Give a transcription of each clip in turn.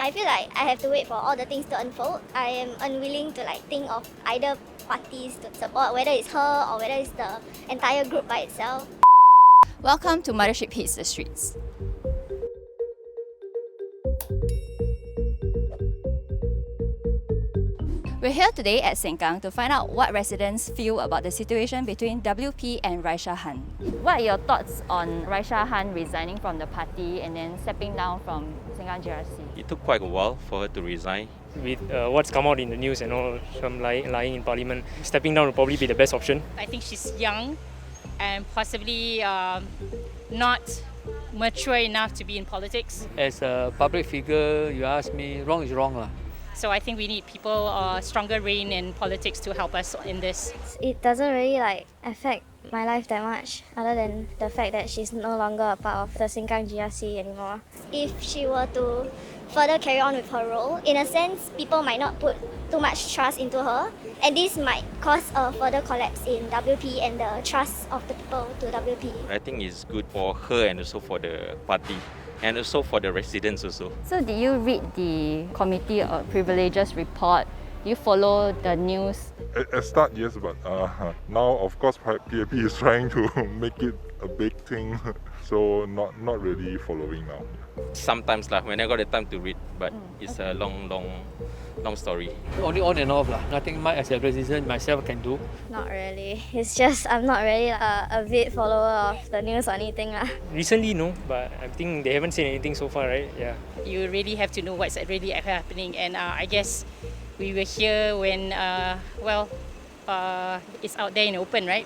I feel like I have to wait for all the things to unfold. I am unwilling to think of either parties to support, whether it's her or whether it's the entire group by itself. Welcome to Mothership Hits The Streets. We're here today at Sengkang to find out what residents feel about the situation between WP and Raeesah Khan. What are your thoughts on Raeesah Khan resigning from the party and then stepping down from Sengkang GRC? It took quite a while for her to resign. With what's come out in the news and all, some lying in parliament, stepping down will probably be the best option. I think she's young and possibly not mature enough to be in politics. As a public figure, you ask me, wrong is wrong lah. So I think we need people stronger reign in politics to help us in this. It doesn't really affect my life that much, other than the fact that she's no longer a part of the Sengkang GRC anymore. If she were to further carry on with her role, in a sense, people might not put too much trust into her, and this might cause a further collapse in WP and the trust of the people to WP. I think it's good for her and also for the party and also for the residents also. So did you read the Committee of Privileges report? You follow the news? At start, yes, but now, of course, PAP is trying to make it a big thing, so not really following now. Sometimes when I got the time to read, but it's a long story. Only on and off lah. Nothing much as a resident myself can do. Not really. It's just I'm not really a avid follower of the news or anything lah. Recently, no, but I think they haven't said anything so far, right? Yeah. You really have to know what's really happening, and I guess we were here when, it's out there in the open, right?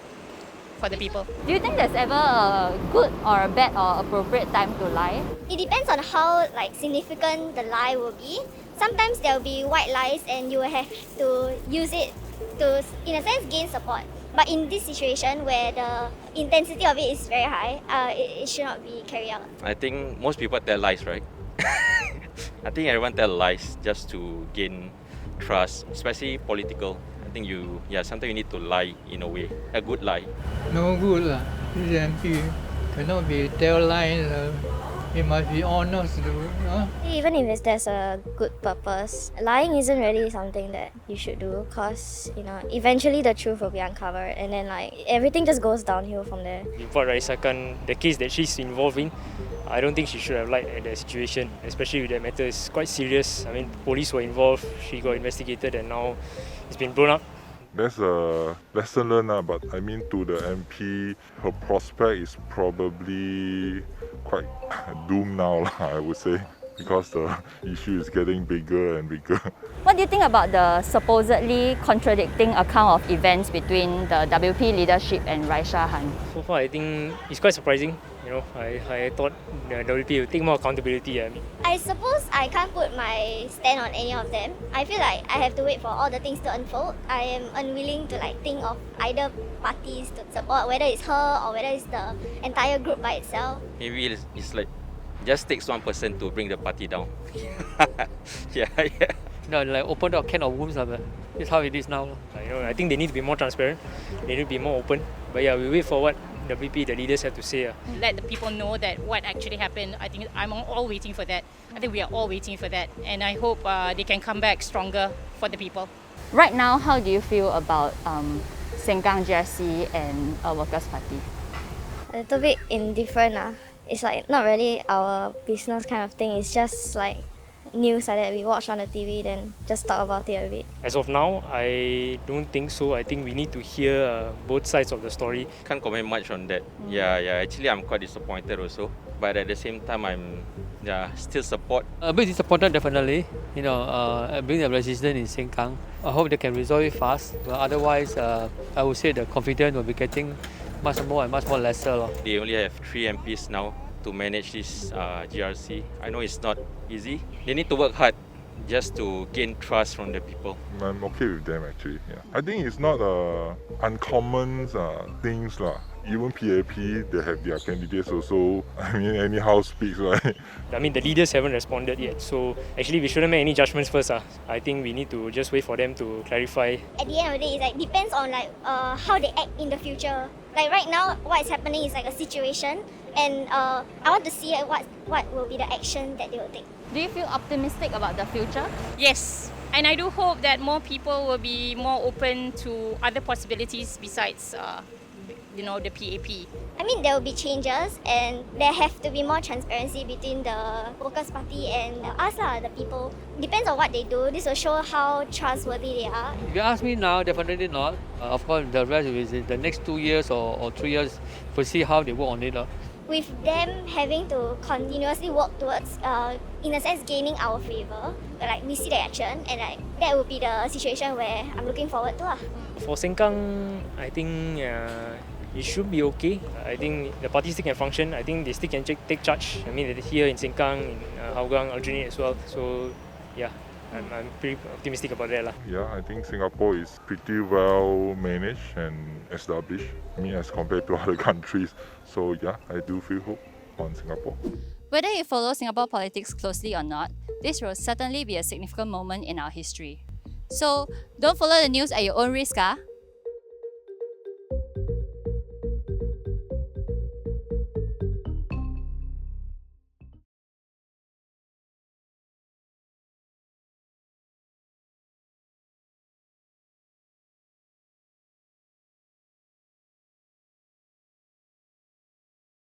For the people. Do you think there's ever a good or a bad or appropriate time to lie? It depends on how significant the lie will be. Sometimes there will be white lies and you will have to use it to, in a sense, gain support. But in this situation where the intensity of it is very high, it should not be carried out. I think most people tell lies, right? I think everyone tell lies just to gain trust, especially political. I think sometimes you need to lie in a way, a good lie. No good lah. This MP cannot be tell lies. It must be honest. Even if there's a good purpose, lying isn't really something that you should do, because eventually the truth will be uncovered, and then everything just goes downhill from there. For Raeesah Khan, the case that she's involved in, I don't think she should have lied at the situation, especially with the matter. It's quite serious. I mean, police were involved, she got investigated, and now it's been blown up. There's a lesson learned, but I mean, to the MP, her prospect is probably quite doomed now, I would say, because the issue is getting bigger and bigger. What do you think about the supposedly contradicting account of events between the WP leadership and Raeesah Khan? So far, I think it's quite surprising. I thought the WP would take more accountability. I suppose I can't put my stand on any of them. I feel like I have to wait for all the things to unfold. I am unwilling to think of either parties to support, whether it's her or whether it's the entire group by itself. Maybe it's just takes one person to bring the party down. yeah. Opened up a can of worms lah, but it's how it is now. I think they need to be more transparent. They need to be more open. But we wait for what WP, the leaders, have to say. Let the people know that what actually happened. I think I'm all waiting for that. I think we are all waiting for that. And I hope they can come back stronger for the people. Right now, how do you feel about Sengkang GRC and a Workers' Party? A little bit indifferent. It's not really our business kind of thing. It's just news that we watch on the TV, then just talk about it a bit. As of now, I don't think so. I think we need to hear both sides of the story. Can't comment much on that. Actually, I'm quite disappointed also. But at the same time, I'm still support. A bit disappointed, definitely. Being a resident in Sengkang, I hope they can resolve it fast. But otherwise, I would say the confidence will be getting much more lesser. They only have 3 MPs now to manage this GRC. I know it's not easy. They need to work hard just to gain trust from the people. I'm okay with them actually. Yeah. I think it's not uncommon things lah. Even PAP, they have their candidates also. I mean, anyhow speaks, right? I mean, the leaders haven't responded yet. So actually, we shouldn't make any judgments first. I think we need to just wait for them to clarify. At the end of the day, it depends on how they act in the future. Right now, what is happening is a situation, and I want to see what will be the action that they will take. Do you feel optimistic about the future? Yes, and I do hope that more people will be more open to other possibilities besides, the PAP. I mean, there will be changes and there have to be more transparency between the Workers' Party and us, the people. Depends on what they do. This will show how trustworthy they are. If you ask me now, definitely not. Of course, the rest is the next 2 years or 3 years, we'll see how they work on it. With them having to continuously work towards, in a sense, gaining our favour, like we see the action, and like that would be the situation where I'm looking forward to. For Sengkang, I think it should be okay. I think the party still can function. I think they still can take charge. I mean, they're here in Sengkang, in Hougang, Aljunied as well. So, yeah, I'm pretty optimistic about that. Yeah, I think Singapore is pretty well managed and established. I mean, as compared to other countries. So yeah, I do feel hope on Singapore. Whether you follow Singapore politics closely or not, this will certainly be a significant moment in our history. So don't follow the news at your own risk.